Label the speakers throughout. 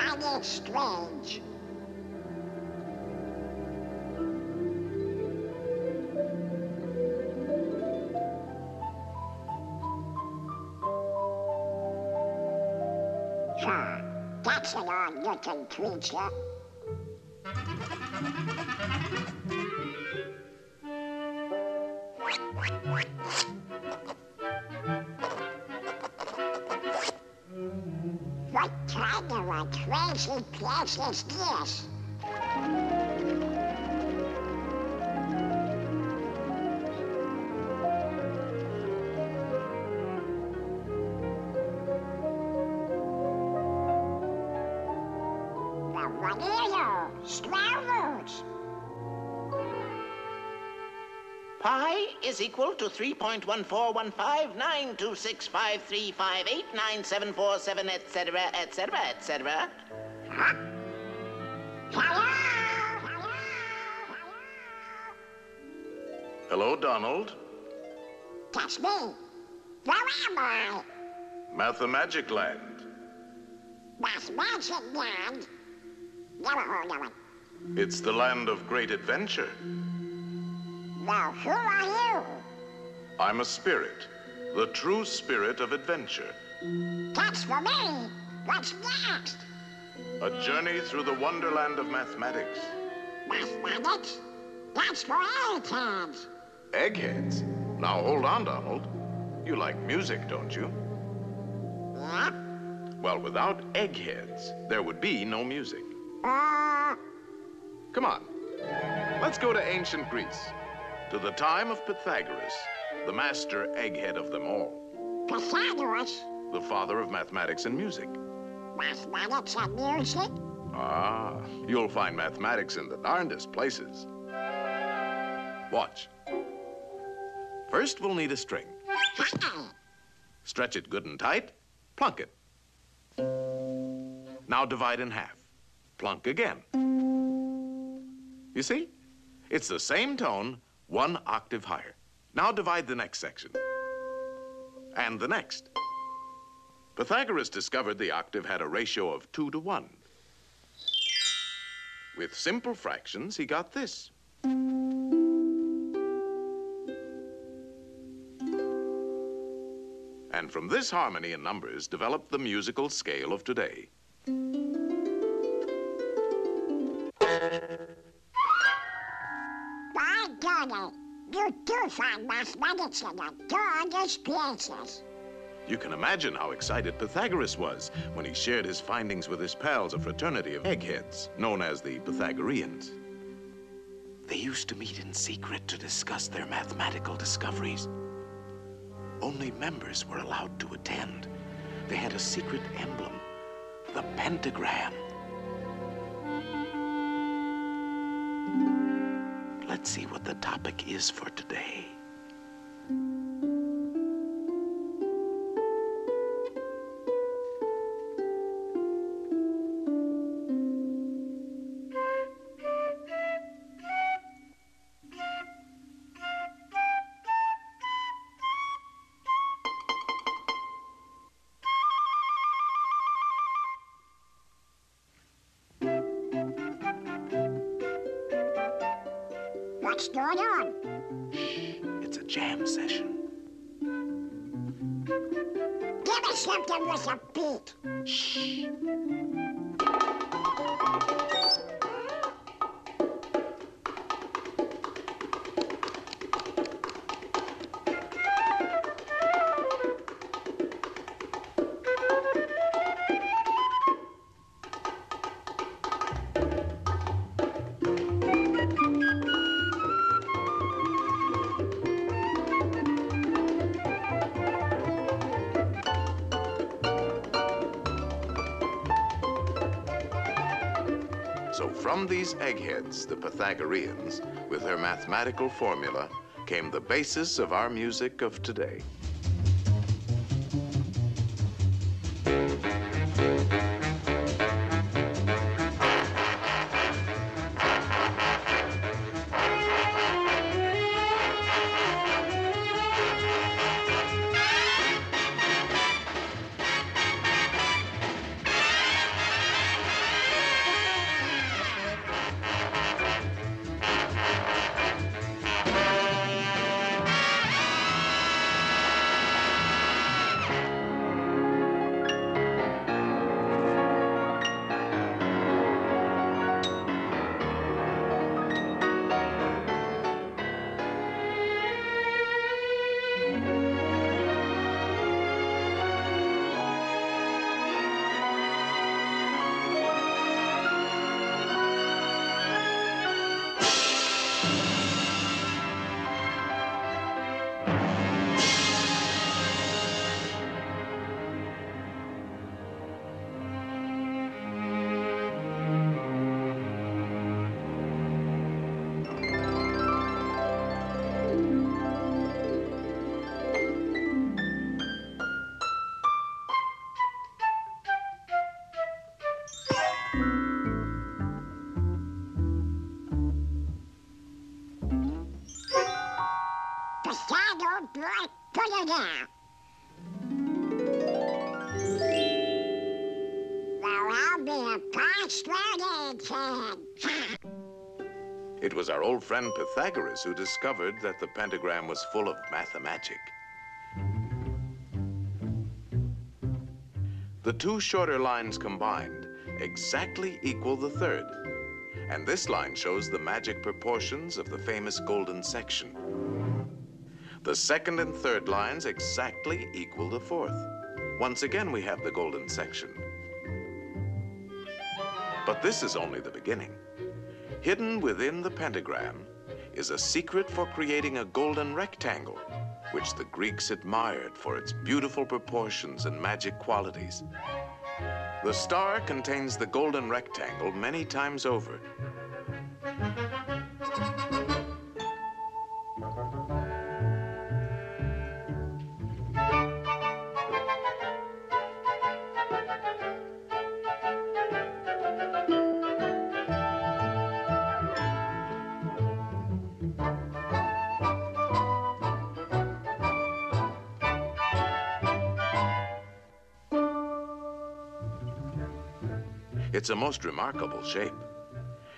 Speaker 1: find it strange. Sure, that's an odd-looking creature. What kind of a crazy place is this? Now what are those? Squirrels?
Speaker 2: Pi is equal to 3.1415926535897447, etc., etc., etc.
Speaker 1: Huh? Hello? Hello?
Speaker 3: Hello, Donald.
Speaker 1: That's me. Where am I?
Speaker 3: Mathemagic Land.
Speaker 1: Mathemagic Land? Never heard of it.
Speaker 3: It's the land of great adventure.
Speaker 1: Well, who are you?
Speaker 3: I'm a spirit, the true spirit of adventure.
Speaker 1: That's for me. What's next?
Speaker 3: A journey through the wonderland of mathematics.
Speaker 1: Mathematics? That's for eggheads.
Speaker 3: Eggheads? Now hold on, Donald. You like music, don't you?
Speaker 1: Yeah?
Speaker 3: Well, without eggheads, there would be no music. Come on. Let's go to ancient Greece, to the time of Pythagoras, the master egghead of them all.
Speaker 1: Pythagoras?
Speaker 3: The father of mathematics and music.
Speaker 1: Mathematics and music?
Speaker 3: Ah, you'll find mathematics in the darndest places. Watch. First, we'll need a string. Stretch it good and tight, plunk it. Now divide in half. Plunk again. You see? It's the same tone, one octave higher. Now divide the next section. And the next. Pythagoras discovered the octave had a ratio of 2 to 1. With simple fractions, he got this. And from this harmony in numbers developed the musical scale of today.
Speaker 1: By golly, you do find mathematics in the darndest places.
Speaker 3: You can imagine how excited Pythagoras was when he shared his findings with his pals, a fraternity of eggheads, known as the Pythagoreans. They used to meet in secret to discuss their mathematical discoveries. Only members were allowed to attend. They had a secret emblem, the pentagram. Let's see what the topic is for today.
Speaker 1: What's going on?
Speaker 3: Shh, it's a jam session.
Speaker 1: Give me something with a beat.
Speaker 3: Shh. So from these eggheads, the Pythagoreans, with their mathematical formula, came the basis of our music of today.
Speaker 1: Potato, boy, put it down. Well, I'll be a persuaded kid.
Speaker 3: It was our old friend Pythagoras who discovered that the pentagram was full of mathemagic. The two shorter lines combined exactly equal the third. And this line shows the magic proportions of the famous golden section. The second and third lines exactly equal the fourth. Once again, we have the golden section. But this is only the beginning. Hidden within the pentagram is a secret for creating a golden rectangle, which the Greeks admired for its beautiful proportions and magic qualities. The star contains the golden rectangle many times over. It's a most remarkable shape.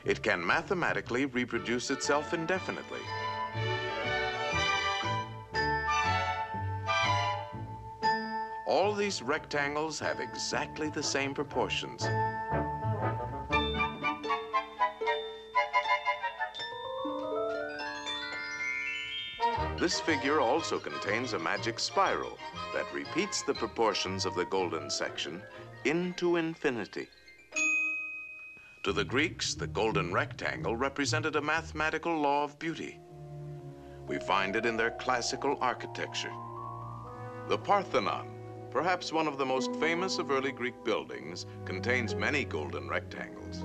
Speaker 3: It can mathematically reproduce itself indefinitely. All these rectangles have exactly the same proportions. This figure also contains a magic spiral that repeats the proportions of the golden section into infinity. To the Greeks, the golden rectangle represented a mathematical law of beauty. We find it in their classical architecture. The Parthenon, perhaps one of the most famous of early Greek buildings, contains many golden rectangles.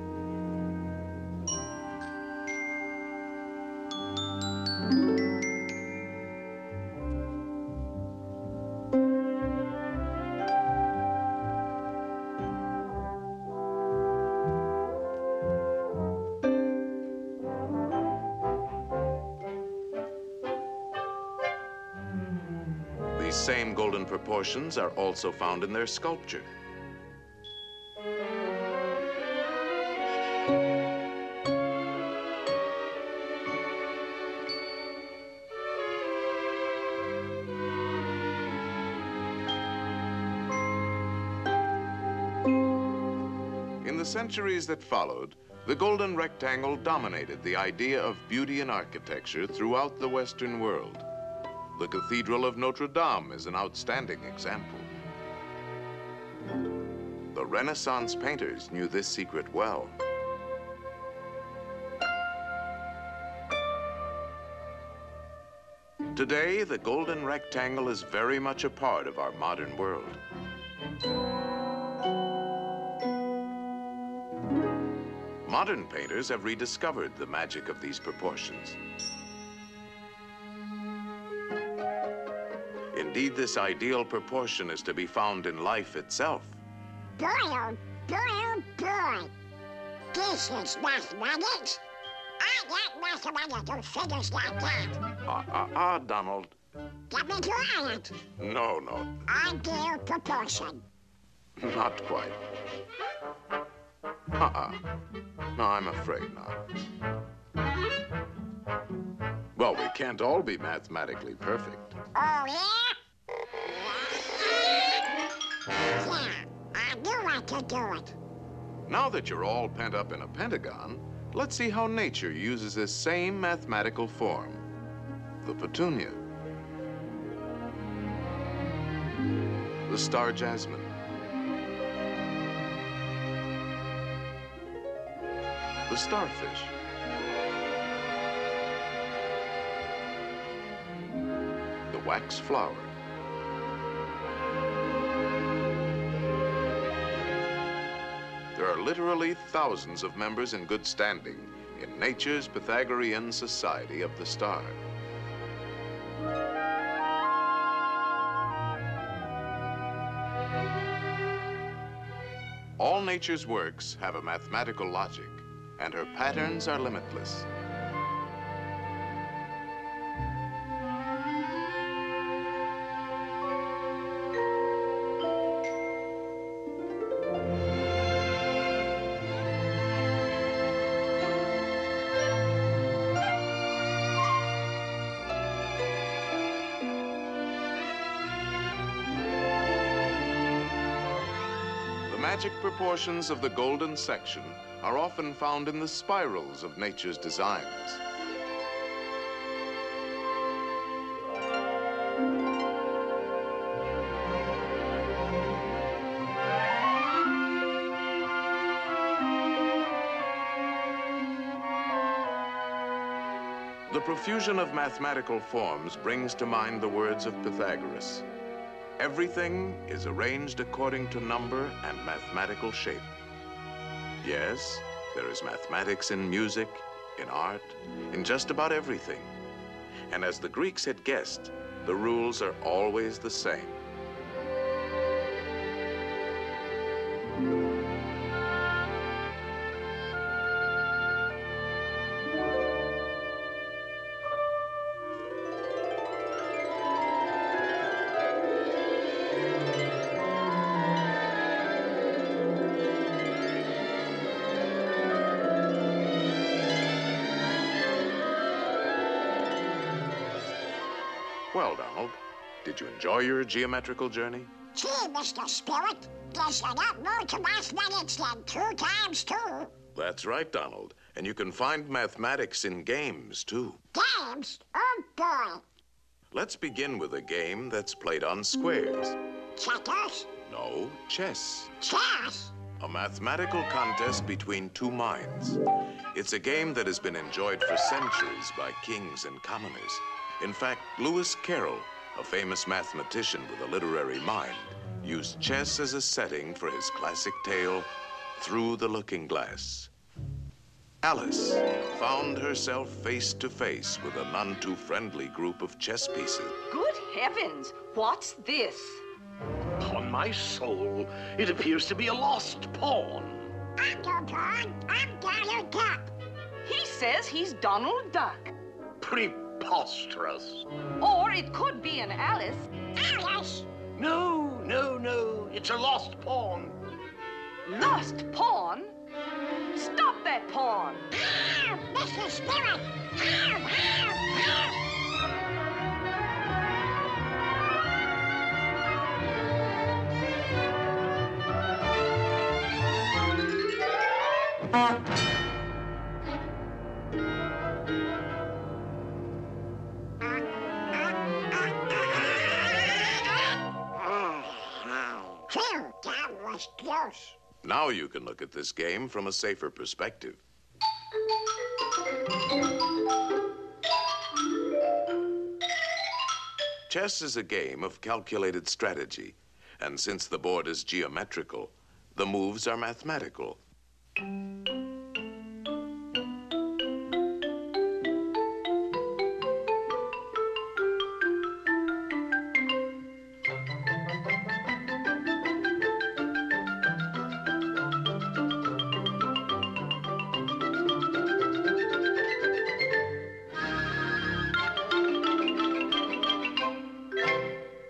Speaker 3: These same golden proportions are also found in their sculpture. In the centuries that followed, the golden rectangle dominated the idea of beauty in architecture throughout the Western world. The Cathedral of Notre Dame is an outstanding example. The Renaissance painters knew this secret well. Today, the golden rectangle is very much a part of our modern world. Modern painters have rediscovered the magic of these proportions. Indeed, this ideal proportion is to be found in life itself.
Speaker 1: Boy, oh boy, oh boy. This is mathematics. I like mathematical figures like that.
Speaker 3: Donald.
Speaker 1: Get me quiet.
Speaker 3: No.
Speaker 1: Ideal proportion.
Speaker 3: Not quite. No, I'm afraid not. Well, we can't all be mathematically perfect.
Speaker 1: Oh, yeah? Yeah, I do like to do it.
Speaker 3: Now that you're all pent up in a pentagon, let's see how nature uses this same mathematical form, the petunia, the star jasmine, the starfish, the wax flower, there are literally thousands of members in good standing in nature's Pythagorean Society of the Star. All nature's works have a mathematical logic, and her patterns are limitless. The magic proportions of the golden section are often found in the spirals of nature's designs. The profusion of mathematical forms brings to mind the words of Pythagoras. Everything is arranged according to number and mathematical shape. Yes, there is mathematics in music, in art, in just about everything. And as the Greeks had guessed, the rules are always the same. Well, Donald, did you enjoy your geometrical journey?
Speaker 1: Gee, Mr. Spirit, there's a lot more to mathematics than 2 times 2.
Speaker 3: That's right, Donald. And you can find mathematics in games, too.
Speaker 1: Games? Oh, boy.
Speaker 3: Let's begin with a game that's played on squares.
Speaker 1: Checkers?
Speaker 3: No, chess.
Speaker 1: Chess?
Speaker 3: A mathematical contest between two minds. It's a game that has been enjoyed for centuries by kings and commoners. In fact, Lewis Carroll, a famous mathematician with a literary mind, used chess as a setting for his classic tale, Through the Looking Glass. Alice found herself face to face with a none too friendly group of chess pieces.
Speaker 4: Good heavens, what's this?
Speaker 5: Upon my soul, it appears to be a lost pawn.
Speaker 1: I'm no pawn. I'm Donald Duck.
Speaker 4: He says he's Donald Duck.
Speaker 5: Preposterous.
Speaker 4: Or it could be an Alice.
Speaker 1: Alice?
Speaker 5: No, no, no. It's a lost pawn.
Speaker 4: Lost pawn? Stop that pawn!
Speaker 1: Ow, Mr. Spirit! Ow, ow, ow! Phew, that was close.
Speaker 3: Now you can look at this game from a safer perspective. Chess is a game of calculated strategy, and since the board is geometrical, the moves are mathematical.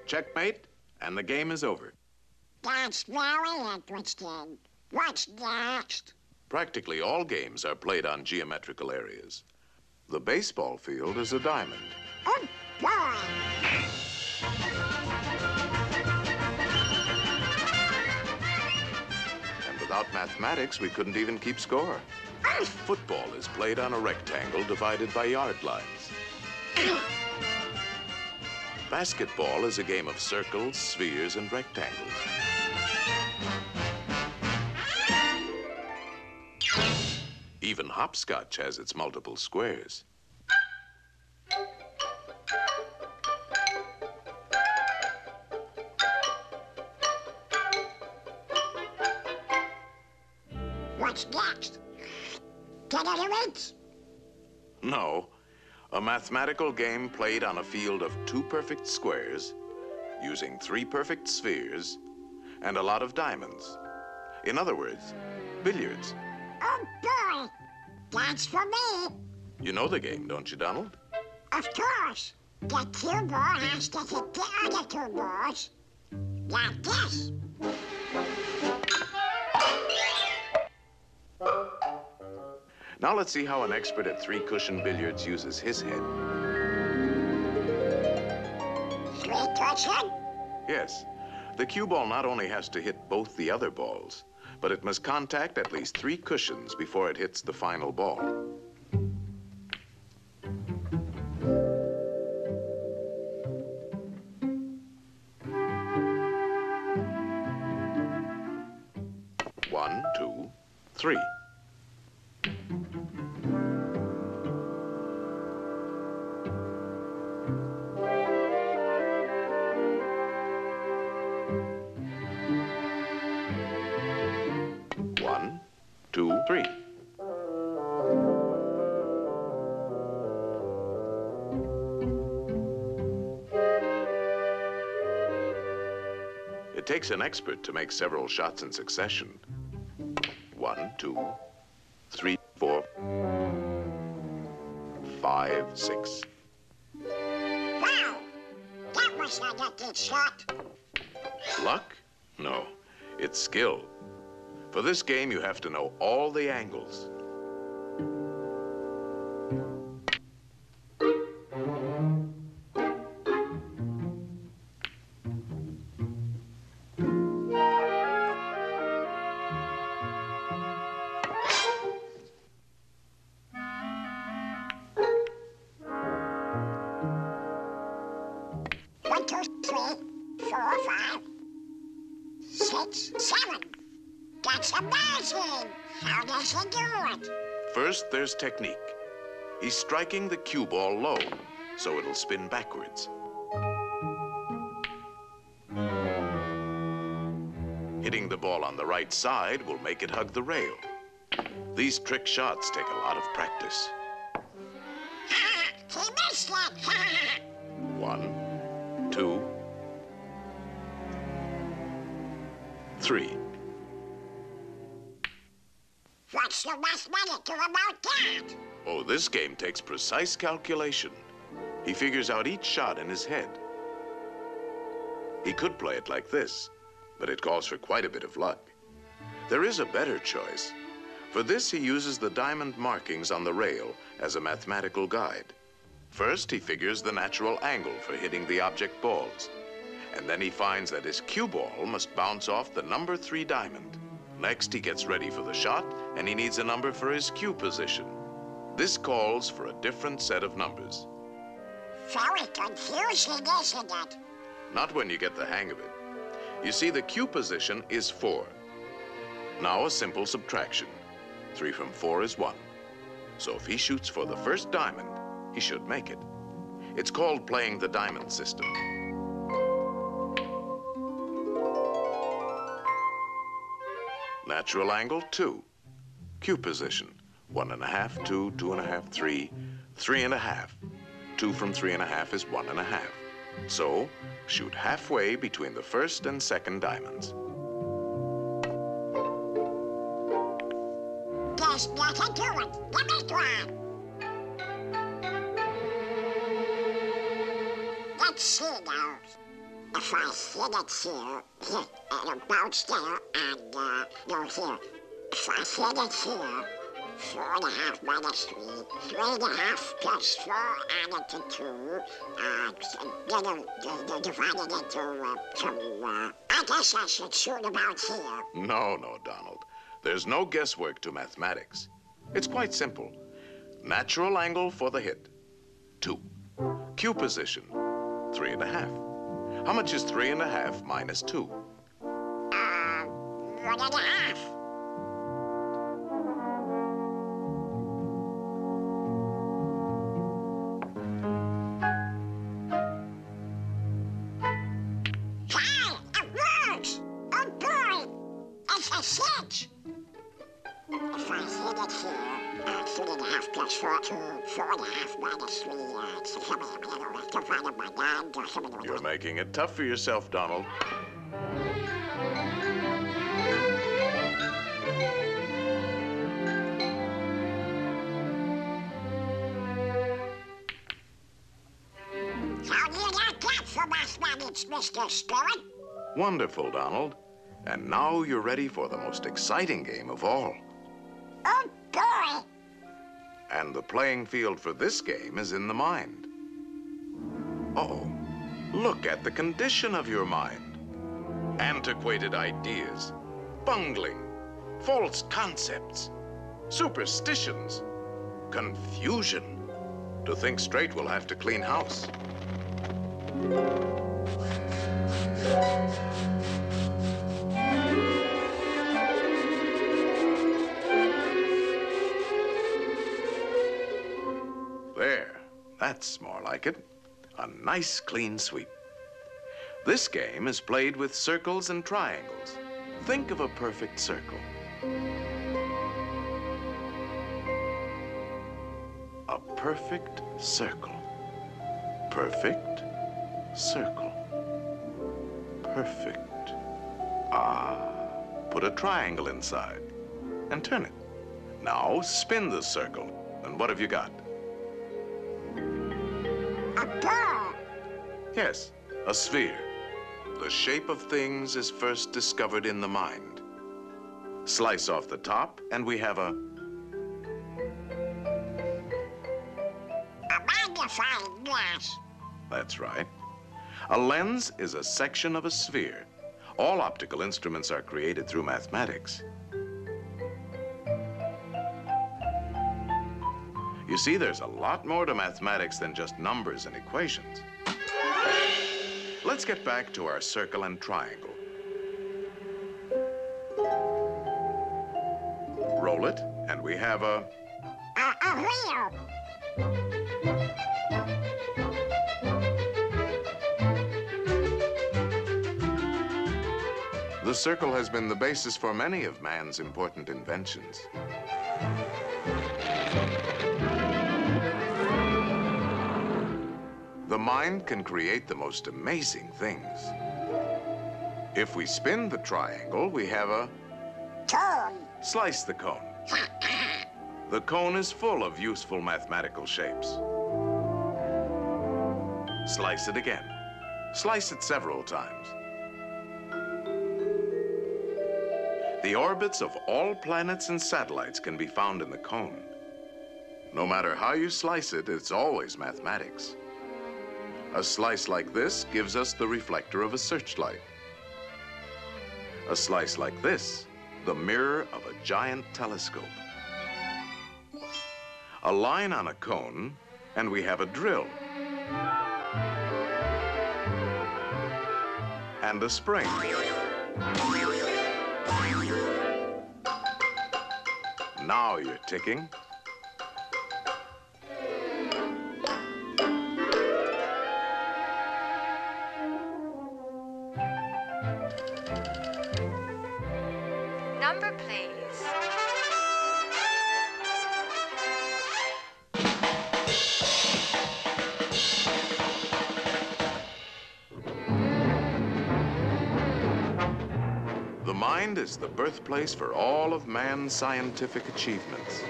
Speaker 3: Checkmate, and the game is over.
Speaker 1: That's very interesting. What's next?
Speaker 3: Practically all games are played on geometrical areas. The baseball field is a diamond.
Speaker 1: Oh, boy.
Speaker 3: And without mathematics, we couldn't even keep score. Football is played on a rectangle divided by yard lines. Basketball is a game of circles, spheres, and rectangles. Even hopscotch has its multiple squares.
Speaker 1: What's next? Get any weights?
Speaker 3: No, a mathematical game played on a field of 2 perfect squares, using 3 perfect spheres, and a lot of diamonds. In other words, billiards.
Speaker 1: Oh, boy. That's for me.
Speaker 3: You know the game, don't you, Donald?
Speaker 1: Of course. The cue ball has to hit the other two balls. Like this.
Speaker 3: Now let's see how an expert at three-cushion billiards uses his head.
Speaker 1: Three-cushion?
Speaker 3: Yes. The cue ball not only has to hit both the other balls, but it must contact at least 3 cushions before it hits the final ball. One, two, three. One, two, three. It takes an expert to make several shots in succession. 1, 2, 3, 4, 5, 6.
Speaker 1: Wow. That was a lucky shot.
Speaker 3: Luck? No, it's skill. For this game, you have to know all the angles.
Speaker 1: One, two, three, 4, 5, 6, 7. That's amazing. How does he do it?
Speaker 3: First, there's technique. He's striking the cue ball low, so it'll spin backwards. Hitting the ball on the right side will make it hug the rail. These trick shots take a lot of practice.
Speaker 1: He missed it.
Speaker 3: 1, 2, 3.
Speaker 1: What's the mathematical about that?
Speaker 3: Oh, this game takes precise calculation. He figures out each shot in his head. He could play it like this, but it calls for quite a bit of luck. There is a better choice. For this, he uses the diamond markings on the rail as a mathematical guide. First, he figures the natural angle for hitting the object balls. And then he finds that his cue ball must bounce off the number 3 diamond. Next, he gets ready for the shot, and he needs a number for his cue position. This calls for a different set of numbers.
Speaker 1: Very confusing, isn't it?
Speaker 3: Not when you get the hang of it. You see, the cue position is 4. Now a simple subtraction. 3 from 4 is 1. So if he shoots for the first diamond, he should make it. It's called playing the diamond system. Natural angle, 2. Cue position, 1.5, 2, 2.5, 3, 3.5. 2 from 3.5 is 1.5. So, shoot halfway between the first and second diamonds.
Speaker 1: There's nothing to it. Let me try. Let's see now. If I hit it here, it'll bounce there and no here. If I hit it here, 4.5 minus 3, 3.5 plus 4 added to 2, divided into 2. I guess I should shoot about here.
Speaker 3: No, Donald. There's no guesswork to mathematics. It's quite simple. Natural angle for the hit, 2. Cue position, 3.5. How much is 3.5 minus 2?
Speaker 1: 1.5. Hey, it works! Oh boy, it's a 6. If I hit it here, 3.5 plus 4, 2, 4.5 minus 3, divided by 9.
Speaker 3: You're making it tough for yourself, Donald.
Speaker 1: science, Mr. Spirit.
Speaker 3: Wonderful, Donald. And now you're ready for the most exciting game of all.
Speaker 1: Oh, boy.
Speaker 3: And the playing field for this game is in the mind. Uh-oh. Look at the condition of your mind. Antiquated ideas, bungling, false concepts, superstitions, confusion. To think straight, we'll have to clean house. There, that's more like it. A nice clean sweep. This game is played with circles and triangles. Think of a perfect circle. A perfect circle. Perfect circle. Perfect. Ah, put a triangle inside and turn it. Now spin the circle. And what have you got?
Speaker 1: A ball.
Speaker 3: Yes, a sphere. The shape of things is first discovered in the mind. Slice off the top, and we have a
Speaker 1: magnifying glass.
Speaker 3: That's right. A lens is a section of a sphere. All optical instruments are created through mathematics. You see, there's a lot more to mathematics than just numbers and equations. Let's get back to our circle and triangle. Roll it, and we have a
Speaker 1: wheel.
Speaker 3: The circle has been the basis for many of man's important inventions. The mind can create the most amazing things. If we spin the triangle, we have a
Speaker 1: Cone.
Speaker 3: slice the cone. The cone is full of useful mathematical shapes. Slice it again. Slice it several times. The orbits of all planets and satellites can be found in the cone. No matter how you slice it, it's always mathematics. A slice like this gives us the reflector of a searchlight. A slice like this, the mirror of a giant telescope. A line on a cone, and we have a drill. And a spring. Now you're ticking.
Speaker 6: Number, please.
Speaker 3: The mind is the birthplace for all of man's scientific achievements.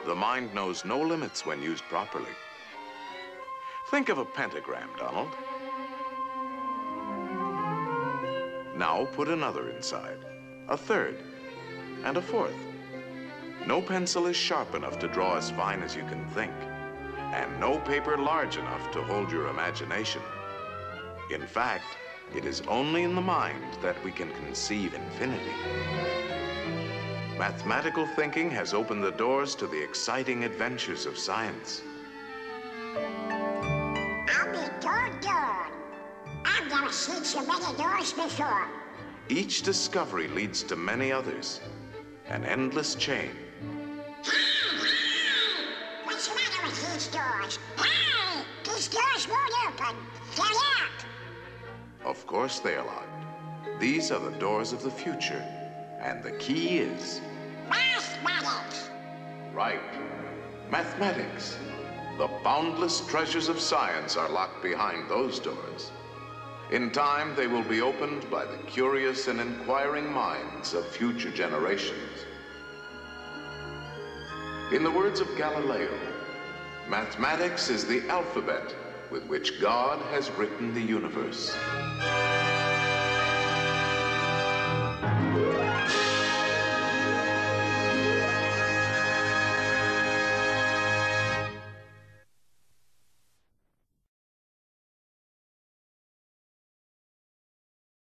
Speaker 3: The mind knows no limits when used properly. Think of a pentagram, Donald. Now put another inside, a third, and a fourth. No pencil is sharp enough to draw as fine as you can think, and no paper large enough to hold your imagination. In fact, it is only in the mind that we can conceive infinity. Mathematical thinking has opened the doors to the exciting adventures of science.
Speaker 1: I'll be doggone. I've never seen so many doors before.
Speaker 3: Each discovery leads to many others, an endless chain.
Speaker 1: What's the matter with these doors? Hey! These doors won't open. They're locked.
Speaker 3: Of course they are locked. These are the doors of the future, and the key is...
Speaker 1: Mathematics.
Speaker 3: Right. Mathematics. The boundless treasures of science are locked behind those doors. In time, they will be opened by the curious and inquiring minds of future generations. In the words of Galileo, mathematics is the alphabet with which God has written the universe.